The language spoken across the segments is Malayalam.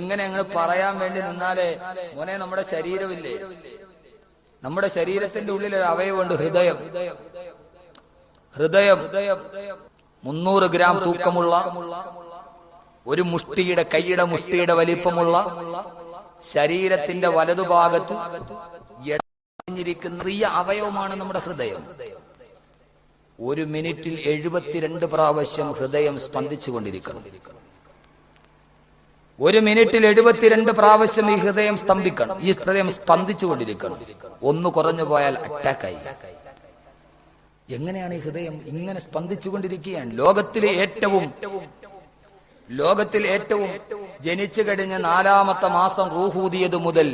ഇങ്ങനെ അങ്ങ് പറയാൻ വേണ്ടി നിന്നാലേ മോനെ നമ്മുടെ ശരീരമില്ലേ, നമ്മുടെ ശരീരത്തിന്റെ ഉള്ളിൽ ഒരു അവയവമുണ്ട്, ഹൃദയം. ഹൃദയം 300 ഗ്രാം തൂക്കമുള്ള, ഒരു മുഷ്ടിയുടെ, കൈയുടെ മുഷ്ടിയുടെ വലിപ്പമുള്ള, ശരീരത്തിന്റെ വലതുഭാഗത്ത് ഇടഞ്ഞിരിക്കുന്ന ചെറിയ അവയവമാണ് നമ്മുടെ ഹൃദയം. ഒരു മിനിറ്റിൽ 72 പ്രാവശ്യം ഹൃദയം സ്പന്ദിച്ചുകൊണ്ടിരിക്കണം. ഒരു മിനിറ്റിൽ 72 പ്രാവശ്യം ഈ ഹൃദയം സ്തംഭിക്കണം, ഈ ഹൃദയം സ്പന്ദിച്ചുകൊണ്ടിരിക്കണം. ഒന്ന് കുറഞ്ഞു പോയാൽ അറ്റാക്കായി. എങ്ങനെയാണ് ഈ ഹൃദയം ഇങ്ങനെ സ്പന്ദിച്ചുകൊണ്ടിരിക്കുകയാണ്? ലോകത്തിൽ ഏറ്റവും ജനിച്ചു കഴിഞ്ഞ 4ാമത്തെ മാസം റൂഹൂതിയത് മുതൽ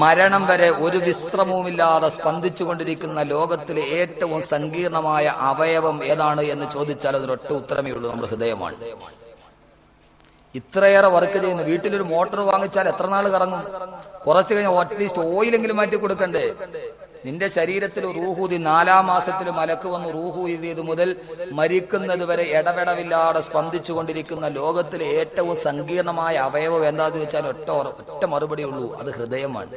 മരണം വരെ ഒരു വിശ്രമവുമില്ലാതെ സ്പന്ദിച്ചുകൊണ്ടിരിക്കുന്ന ലോകത്തിലെ ഏറ്റവും സങ്കീർണമായ അവയവം ഏതാണ് എന്ന് ചോദിച്ചാൽ അതിനൊറ്റ ഉത്തരമേ ഉള്ളൂ, നമ്മുടെ ഹൃദയമാണ്. ഇത്രയേറെ വർക്ക് ചെയ്യുന്നു. വീട്ടിലൊരു മോട്ടോർ വാങ്ങിച്ചാൽ എത്ര നാൾ കറങ്ങും? കുറച്ചു കഴിഞ്ഞാൽ അറ്റ്ലീസ്റ്റ് ഓയിലെങ്കിലും മാറ്റി കൊടുക്കണ്ടേ? നിന്റെ ശരീരത്തിൽ റൂഹൂതി 4ാം മാസത്തിൽ മലക്ക് വന്ന് റൂഹൂതിയത് മുതൽ മരിക്കുന്നത് വരെ ഇടപെടവില്ലാതെ സ്പന്ദിച്ചുകൊണ്ടിരിക്കുന്ന ലോകത്തിലെ ഏറ്റവും സങ്കീർണമായ അവയവം എന്താന്ന് വെച്ചാൽ ഒറ്റ മറുപടി ഉള്ളൂ, അത് ഹൃദയമാണ്.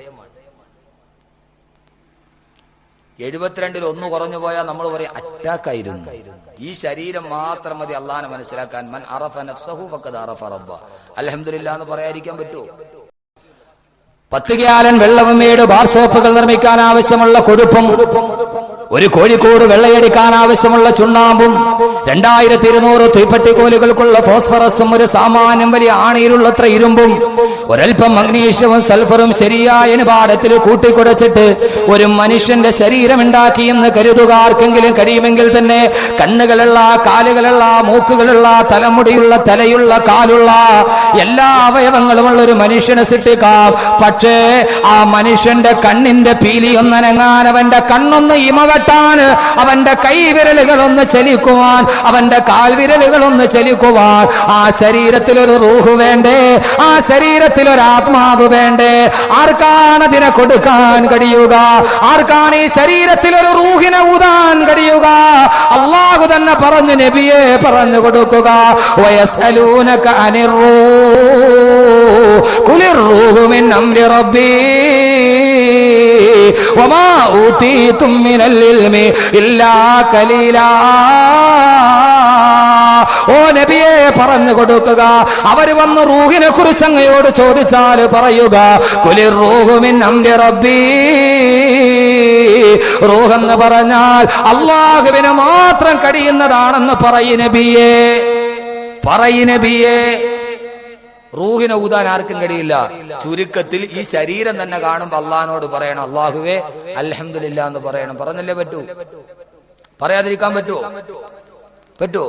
72-ൽ 1 കുറഞ്ഞു പോയാൽ നമ്മൾ പറയും അറ്റാക്കായിരുന്നു. ഈ ശരീരം മാത്രം മതി അള്ളാഹനെ മനസ്സിലാക്കാൻ. മൻ അറഫ നഫ്സഹു ഫഖദ് അറഫ റബ്ബ. അൽഹംദുലില്ലാഹ് എന്ന് പറയാതിരിക്കാൻ പറ്റുമോ? 10 ഗ്യാലൻ വെള്ളവും 7 ബാർ സോപ്പുകൾ നിർമ്മിക്കാൻ ആവശ്യമുള്ള കൊഴുപ്പും, ഒരു കോഴിക്കോട് വെള്ളയടിക്കാൻ ആവശ്യമുള്ള ചുണ്ണാമ്പും, 2200 തീപ്പെട്ടിക്കോലുകൾക്കുള്ള ഫോസ്ഫറസും, ഒരു സാമാന്യം വലിയ ആണിയിലുള്ളത്ര ഇരുമ്പും, ഒരൽപ്പം മഗ്നീഷ്യവും സൾഫറും ശരിയായ അനുപാതത്തിൽ കൂട്ടിക്കുടച്ചിട്ട് ഒരു മനുഷ്യന്റെ ശരീരം ഉണ്ടാക്കിയെന്ന് കരുതുക. ആർക്കെങ്കിലും കഴിയുമെങ്കിൽ തന്നെ കണ്ണുകളുള്ള, കാലുകളുള്ള, മൂക്കുകളുള്ള, തലമുടിയുള്ള, തലയുള്ള, കാലുള്ള എല്ലാ അവയവങ്ങളുമുള്ള ഒരു മനുഷ്യനെ സൃഷ്ടിക്കാം. പക്ഷേ ആ മനുഷ്യന്റെ കണ്ണിന്റെ പീലി ഒന്നനങ്ങാൻ, അവന്റെ കണ്ണൊന്ന് ഇമവട്ടാൻ, അവന്റെ കൈവിരലുകളൊന്ന് ചലിക്കുവാൻ, അവന്റെ കാൽവിരലുകളൊന്ന് ചലിക്കുവാൻ ആ ശരീരത്തിലൊരു റൂഹ് വേണ്ടേ? ആ ശരീരത്തിലൊരു ആത്മാവ് വേണ്ടേ? ആർക്കാണ് അതിനെ കൊടുക്കാൻ കഴിയുക? ആർക്കാണ് ഈ ശരീരത്തിലൊരു റൂഹിനെ ഊതാൻ കഴിയുക? അള്ളാഹു തന്നെ പറഞ്ഞു, നബിയെ പറഞ്ഞു കൊടുക്കുക. വയസ്അലൂനക അനിർ റൂഹ് ഖുലിർ റൂഹു മിൻ അംരി റബ്ബി വമാ ഊതീതും മിനൽ ഇൽമി ഇല്ലാ ഖലീലാ. ഓ നബിയെ പറഞ്ഞു കൊടുക്കുക. അവര് വന്ന് റൂഹിനെ കുറിച്ച് അങ്ങയോട് ചോദിച്ചാൽ പറയുക, ഖുലിർ റൂഹു മിൻ അംരി റബ്ബി. റൂഹ് എന്ന് പറഞ്ഞാൽ അല്ലാഹുവിന് മാത്രം കഴിയുന്നതാണെന്ന് പറയ് നബിയേ, പറയ് നബിയേ. റൂഹിനെ ഊതാൻ ആർക്കും കഴിയില്ല. ചുരുക്കത്തിൽ ഈ ശരീരം തന്നെ കാണുമ്പോ അള്ളാഹിനോട് പറയണം, അല്ലാഹുവേ അൽഹംദുലില്ലാ എന്ന് പറയണം. പറഞ്ഞല്ലേ പറ്റൂ? പറയാതിരിക്കാൻ പറ്റുമോ? പറ്റുമോ?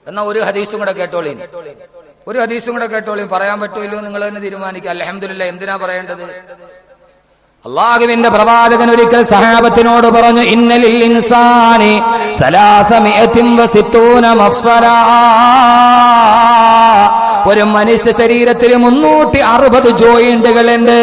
എന്നാ ഒരു ഹദീസും കൂടെ കേട്ടോളീ, ഒരു ഹദീസും കൂടെ കേട്ടോളീ. പറയാൻ പറ്റുമല്ലോ നിങ്ങൾ തന്നെ തീരുമാനിക്കുക. അൽഹംദുലില്ലാ എന്തിനാ പറയേണ്ടത്? അല്ലാഹുവിന്റെ പ്രവാചകൻ ഒരിക്കൽ സഹാബത്തിനോട് പറഞ്ഞു, ഇന്നലിൽ ഇൻസാനി 360 മഫ്സലാ. ഒരു മനുഷ്യ ശരീരത്തിൽ 360 ജോയിന്റുകളുണ്ട്.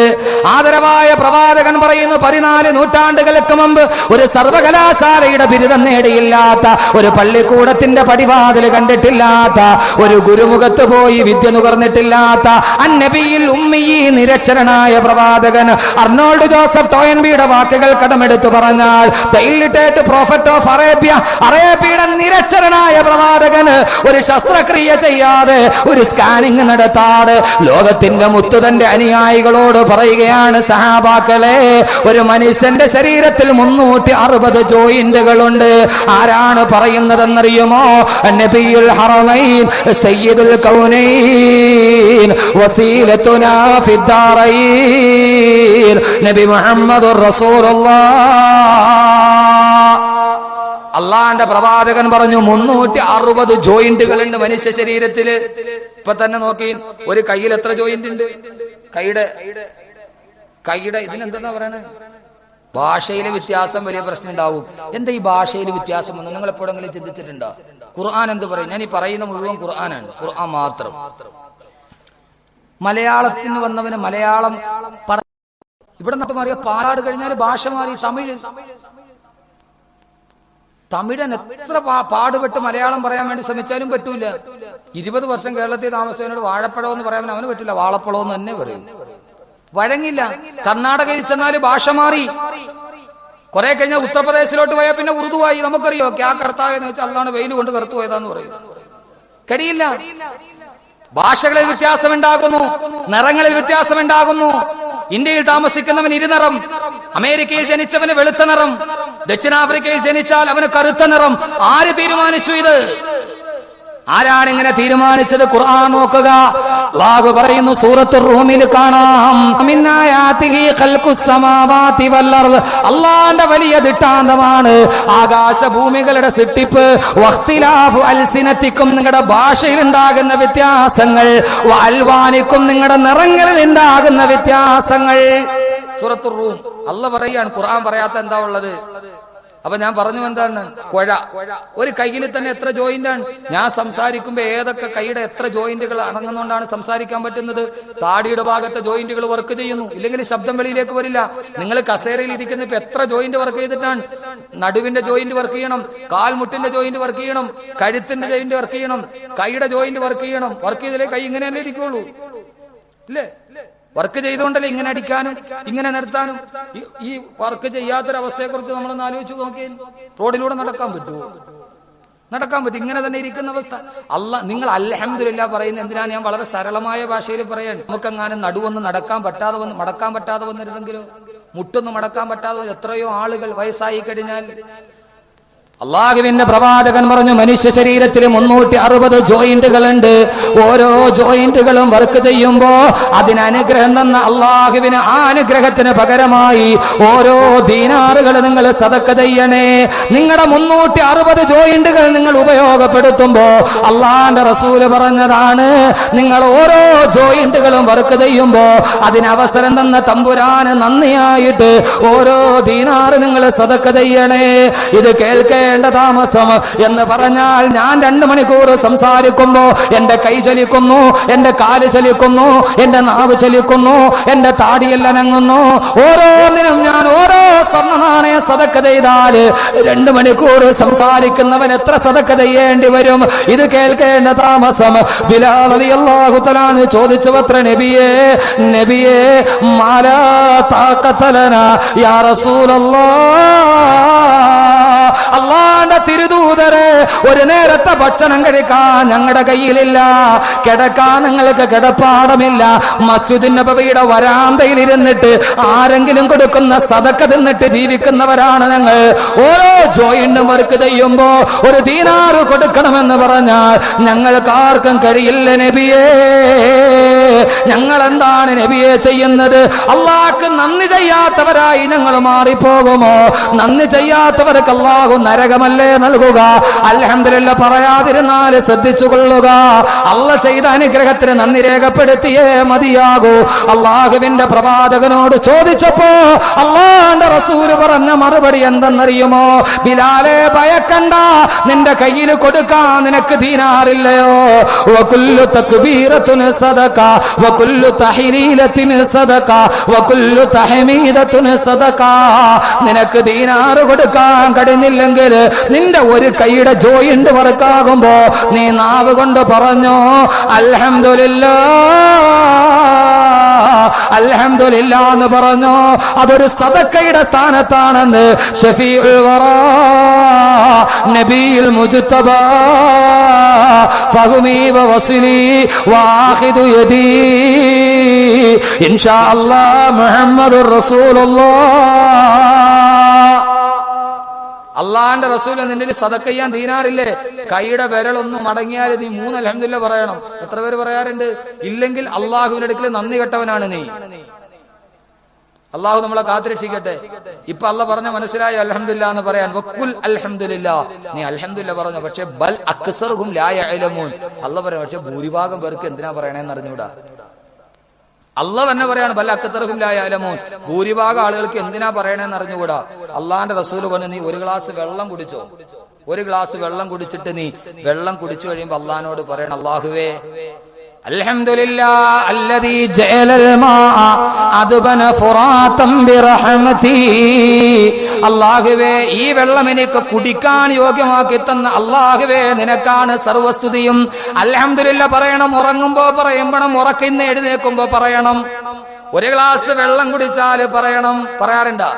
ആദരവായ പ്രവാചകൻ പറയുന്നു, 14 നൂറ്റാണ്ടുകൾക്ക് മുമ്പ് ഒരു സർവകലാശാലയുടെ ബിരുദം നേടിയില്ലാത്ത, ഒരു പള്ളിക്കൂടത്തിന്റെ പടിവാതിൽ കണ്ടിട്ടില്ലാത്ത, ഒരു ഗുരുമുഖത്ത് പോയി വിദ്യ നുകർന്നിട്ടില്ലാത്ത അന്നബിയിൽ ഉമ്മിയി നിരക്ഷരനായ പ്രവാചകൻ അർണോൾഡ് ജോസഫ് ടോയൻബിയുടെ വാക്കുകൾ കടമെടുത്തു പറഞ്ഞാൽ, the illiterate prophet of Arabia, അറേബ്യയുടെ നിരക്ഷരനായ പ്രവാചകന് ഒരു ശസ്ത്രക്രിയ ചെയ്യാതെ, ഒരു സ്കാനിങ് നടത്താതെ ലോകത്തിന്റെ മുത്തുതന്റെ അനുയായികളോട് പറയുകയാണ്, സഹാബാക്കളെ, ഒരു മനുഷ്യന്റെ ശരീരത്തിൽ 360 ജോയിന്റുകളുണ്ട്. ആരാണ് പറയുന്നതെന്നറിയുമോ? നബിയുൽ ഹറമൈൻ സയ്യിദുൽ കൗനൈൻ വസീലത്തുനാ ഫിദ്ദാറൈൻ നബി മുഹമ്മദുർ റസൂലുള്ളാഹ്. അള്ളാന്റെ പ്രവാചകൻ പറഞ്ഞു 360 ജോയിന്റുകളുണ്ട് മനുഷ്യ ശരീരത്തില്. ഇപ്പൊ തന്നെ നോക്കി, ഒരു കയ്യിൽ എത്ര ജോയിന്റ് ഉണ്ട്? കൈയുടെ ഇതിനെന്താ പറയണേ? ഭാഷയിലെ വ്യത്യാസം വലിയ പ്രശ്നം ഉണ്ടാവും. എന്താ ഈ ഭാഷയിൽ വ്യത്യാസം വന്നു? നിങ്ങൾ എപ്പോഴെങ്കിലും ചിന്തിച്ചിട്ടുണ്ടോ? ഖുർആൻ എന്ത് പറയും? ഞാൻ ഈ പറയുന്ന മുഴുവൻ ഖുർആനാണ്, ഖുർആൻ മാത്രം. മലയാളത്തിന് വന്നവന് മലയാളം ഇവിടെ നിന്നൊക്കെ മാറിയ പാലാട് കഴിഞ്ഞാൽ ഭാഷ മാറി തമിഴ്. തമിഴൻ എത്ര പാടുപെട്ട് മലയാളം പറയാൻ വേണ്ടി ശ്രമിച്ചാലും പറ്റൂല. 20 വർഷം കേരളത്തിൽ താമസിച്ചവനോട് വാഴപ്പഴം എന്ന് പറയാൻ അവന് പറ്റില്ല, വാളപ്പഴം എന്ന് തന്നെ പറയും. വഴങ്ങില്ല. കർണാടകയിൽ ചെന്നാല് ഭാഷ മാറി. കുറെ കഴിഞ്ഞാൽ ഉത്തർപ്രദേശിലോട്ട് പോയാൽ പിന്നെ ഉറുദുവായി. നമുക്കറിയോ ക്യാ കർത്താവെന്ന് വെച്ചാൽ അതാണ് വെയിൽ കൊണ്ട് കറുത്തു പോയതാന്ന് പറയും. കഴിയില്ല. ഭാഷകളിൽ വ്യത്യാസമുണ്ടാകുന്നു, നിറങ്ങളിൽ വ്യത്യാസമുണ്ടാകുന്നു. ഇന്ത്യയിൽ താമസിക്കുന്നവൻ ഇരുനിറം, അമേരിക്കയിൽ ജനിച്ചവന് വെളുത്ത നിറം, ദക്ഷിണാഫ്രിക്കയിൽ ജനിച്ചാൽ അവന് കറുത്ത നിറം. ആര് തീരുമാനിച്ചു ഇത്? ആരാണ് ഇങ്ങനെ തീരുമാനിച്ചത്? ഖുർആൻ നോക്കുക. അല്ലാഹു പറയുന്നു സൂറത്തുർ റൂമിൽ കാണാം, അല്ലാഹുവിന്റെ വലിയ ദിട്ടാന്തമാണ് ആകാശഭൂമികളുടെ സൃഷ്ടിപ്പ്. വഖ്തിലാഫു അൽസിനത്തിക്കും, നിങ്ങളുടെ ഭാഷയിൽ ഉണ്ടാകുന്ന വ്യത്യാസങ്ങൾ, വഅൽവാനിക്കും, നിങ്ങളുടെ നിറങ്ങളിൽ ഉണ്ടാകുന്ന വ്യത്യാസങ്ങൾ. സൂറത്തുർ റൂം അല്ലാഹു പറയാണ്. ഖുർആൻ പറയാത്ത എന്താ ഉള്ളത്? അപ്പൊ ഞാൻ പറഞ്ഞു എന്താണ്? കുഴ. ഒരു കയ്യിൽ തന്നെ എത്ര ജോയിന്റ് ആണ്. ഞാൻ സംസാരിക്കുമ്പോ ഏതൊക്കെ കൈയുടെ എത്ര ജോയിന്റുകൾ അടങ്ങുന്നോണ്ടാണ് സംസാരിക്കാൻ പറ്റുന്നത്? താടിയുടെ ഭാഗത്തെ ജോയിന്റുകൾ വർക്ക് ചെയ്യുന്നു, ഇല്ലെങ്കിൽ ശബ്ദം വെളിയിലേക്ക് വരില്ല. നിങ്ങൾ കസേരയിൽ ഇരിക്കുന്ന ഇപ്പൊ എത്ര ജോയിന്റ് വർക്ക് ചെയ്തിട്ടാണ്? നടുവിന്റെ ജോയിന്റ് വർക്ക് ചെയ്യണം, കാൽമുട്ടിന്റെ ജോയിന്റ് വർക്ക് ചെയ്യണം, കഴുത്തിന്റെ ജോയിന്റ് വർക്ക് ചെയ്യണം, കൈയുടെ ജോയിന്റ് വർക്ക് ചെയ്യണം. വർക്ക് ചെയ്തില്ലേ കൈ ഇങ്ങനെ തന്നെ ഇരിക്കുള്ളൂ, ഇല്ലേ? വർക്ക് ചെയ്തുകൊണ്ടല്ലേ ഇങ്ങനെ അടിക്കാനും ഇങ്ങനെ നിർത്താനും. ഈ വർക്ക് ചെയ്യാത്തൊരവസ്ഥയെ കുറിച്ച് നമ്മളൊന്ന് ആലോചിച്ച് നോക്കിയാൽ റോഡിലൂടെ നടക്കാൻ പറ്റുമോ? നടക്കാൻ പറ്റും. ഇങ്ങനെ തന്നെ ഇരിക്കുന്ന അവസ്ഥ. നിങ്ങൾ അൽഹംദുലില്ലാ പറയുന്നത് എന്തിനാ? ഞാൻ വളരെ സരളമായ ഭാഷയിൽ പറയാൻ. നമുക്കെങ്ങാനും നടുവൊന്നും മടക്കാൻ പറ്റാതെ വന്നിരുന്നെങ്കിലോ, മുട്ടൊന്നും മടക്കാൻ പറ്റാതെ എത്രയോ ആളുകൾ വയസ്സായി കഴിഞ്ഞാൽ. അള്ളാഹുവിന്റെ പ്രവാചകൻ പറഞ്ഞു, മനുഷ്യ ശരീരത്തിൽ 360 ജോയിന്റുകളുണ്ട്. ഓരോ ജോയിന്റുകളും വർക്ക് ചെയ്യുമ്പോ അതിന് അനുഗ്രഹം തന്ന അള്ളാഹുവിന് ആ അനുഗ്രഹത്തിന് പകരമായി ഓരോ ദീനാറുകൾ നിങ്ങൾ സദക്ക ചെയ്യണേ. നിങ്ങളുടെ 360 ജോയിന്റുകൾ നിങ്ങൾ ഉപയോഗപ്പെടുത്തുമ്പോ അള്ളാന്റെ റസൂല് പറഞ്ഞതാണ്, നിങ്ങൾ ഓരോ ജോയിന്റുകളും വർക്ക് ചെയ്യുമ്പോ അതിന് അവസരം തന്ന തമ്പുരാന് നന്ദിയായിട്ട് ഓരോ ദീനാറ് നിങ്ങൾ സദക്ക ചെയ്യണേ. ഇത് കേൾക്കേ താമസം എന്ന് പറഞ്ഞാൽ, ഞാൻ 2 മണിക്കൂർ സംസാരിക്കുമ്പോ എന്റെ കൈ ചലിക്കുന്നു, എന്റെ കാല് ചലിക്കുന്നു, എന്റെ നാവ് ചലിക്കുന്നു, എന്റെ താടിയെല്ലാം അനങ്ങുന്നു. ഓരോന്നിനും ഞാൻ ഓരോ സ്വർണ്ണ നാണയ സദക്ക ചെയ്താൽ 2 മണിക്കൂർ സംസാരിക്കുന്നവൻ എത്ര സദക്ക ചെയ്യേണ്ടി വരും? ഇത് കേൾക്കേണ്ട താമസം. ബിലാൽ റളിയല്ലാഹു തആല ചോദിച്ചു, അത്ര നബിയേ, നബിയേ, മാലാ താഖത ലനാ യാ റസൂലല്ലാഹ്. അള്ളാന്റെ തിരുദൂതരെ, ഒരു നേരത്തെ ഭക്ഷണം കഴിക്കാൻ ഞങ്ങളുടെ കയ്യിലില്ല, കിടക്കാൻ നിങ്ങൾക്ക് കിടപ്പാടമില്ല. മസ്ജിദുൻ നബവിയുടെ വരാന്തയിൽ ഇരുന്നിട്ട് ആരെങ്കിലും കൊടുക്കുന്ന സദക്ക തിന്നിട്ട് ജീവിക്കുന്നവരാണ് ഞങ്ങൾ. ഓരോ ജോയിന്റും വർക്ക് ചെയ്യുമ്പോ 1 ദീനാറ് കൊടുക്കണമെന്ന് പറഞ്ഞാൽ ഞങ്ങൾക്ക് ആർക്കും കഴിയില്ല നബിയേ. ഞങ്ങൾ എന്താണ് നബിയെ ചെയ്യുന്നത്? അള്ളാഹ്ക്ക് നന്ദി ചെയ്യാത്തവരായി ഞങ്ങൾ മാറിപ്പോകുമോ? നന്ദി ചെയ്യാത്തവർക്ക് അള്ളാഹു നരകമല്ലേ നൽകുക? അൽഹംദുലില്ലാഹ് പറയാതിരുന്നാൽ ശ്രദ്ധിച്ചു കൊള്ളുക. അള്ളാഹ് ചെയ്ത അനുഗ്രഹത്തിന് നന്ദി രേഖപ്പെടുത്തിയേ മതിയാകൂ. അള്ളാഹുവിന്റെ പ്രവാചകനോട് ചോദിച്ചപ്പോ അള്ളാഹുവിന്റെ റസൂല് പറഞ്ഞ മറുപടി എന്തെന്നറിയുമോ? ബിലാലെ, ഭയക്കണ്ട, നിന്റെ കയ്യിൽ കൊടുക്കാൻ നിനക്ക് ദീനാറില്ലയോ? വകുല്ലു തക്ബീറത്തുൻ സദഖ വകുല്ലു തഹ്ലീലത്തിൻ സദഖ വകുല്ലു തഹ്മീദത്തുൻ സദഖ. നിനക്ക് ദീനാറ് കൊടുക്കാൻ കഴിഞ്ഞില്ലെങ്കിൽ നിന്റെ ഒരു കൈയുടെ ജോയിന്റ് വർക്കാകുമ്പോ നീ നാവ് കൊണ്ട് പറഞ്ഞോ അൽഹംദുലില്ലാഹ്, അൽഹംദുലില്ലാഹ് എന്ന് പറഞ്ഞോ. അതൊരു സദഖയുടെ സ്ഥാനത്താണെന്ന് ശഫീഉൽ വറാ നബിയുൽ മുജ്തബാ ഫഹുമി വവസ്ലി വാഖിദു യദി ഇൻഷാ അല്ലാഹ് മുഹമ്മദുർ റസൂലുള്ളാഹ്. അള്ളാന്റെ റസൂൽ നിന്റെ സദക്ക ചെയ്യാൻ ദീനാറില്ലേ? കൈയുടെ വിരലൊന്നും മടങ്ങിയാൽ നീ 3 അൽഹംദുലില്ലാഹ് പറയണം. എത്ര പേര് പറയാറുണ്ട്? ഇല്ലെങ്കിൽ അള്ളാഹുവിന്റെ അടുക്കൽ നന്ദി കെട്ടവനാണ് നീ. അള്ളാഹു നമ്മളെ കാത്തുരക്ഷിക്കട്ടെ. ഇപ്പൊ അള്ളാഹ് പറഞ്ഞ മനസ്സിലായി അൽഹംദുലില്ലാഹ് എന്ന് പറയാൻ. വഖുൽ അൽഹംദുലില്ലാഹ്, നീ അൽഹംദുലില്ലാഹ് പറഞ്ഞു. പക്ഷെ ബൽ അക്സറുഹും ലാ യഅലമൂൻ, അള്ളാഹ് പറയാം. പക്ഷെ ഭൂരിഭാഗം പേർക്ക് എന്തിനാ പറയണേന്ന് അറിഞ്ഞൂടാ. അള്ളാഹ് തന്നെ പറയാണ്, ബൽ അക്സറുഹും ലാ യഅലമൂൻ, ഭൂരിഭാഗം ആളുകൾക്ക് എന്തിനാ പറയണേന്ന് അറിഞ്ഞുകൂടാ. അള്ളാന്റെ റസൂല് പറഞ്ഞു, നീ 1 ഗ്ലാസ് വെള്ളം കുടിച്ചോ. 1 ഗ്ലാസ് വെള്ളം കുടിച്ചിട്ട് നീ വെള്ളം കുടിച്ചു കഴിയുമ്പോ അള്ളാഹിനോട് പറയണം, അള്ളാഹുവേ അൽഹംദുലില്ലാഹ് അല്ലദീ ജഅലൽ മാഅ അദ്ബന ഫുറാതൻ ബിറഹ്മതി. അല്ലാഹുവേ, ഈ വെള്ളം എനിക്ക് കുടിക്കാൻ യോഗ്യമാക്കി തന്ന അല്ലാഹുവേ, നിനക്കാണ് സർവസ്തുതിയും. അൽഹംദുലില്ലാഹ് പറയണം. ഉറങ്ങുമ്പോ പറയണം, ഉറക്കിന്ന് എഴുന്നേൽക്കുമ്പോ പറയണം. ഒരു ഗ്ലാസ് വെള്ളം കുടിച്ചാൽ പറയണം. പറയാറുണ്ടോ?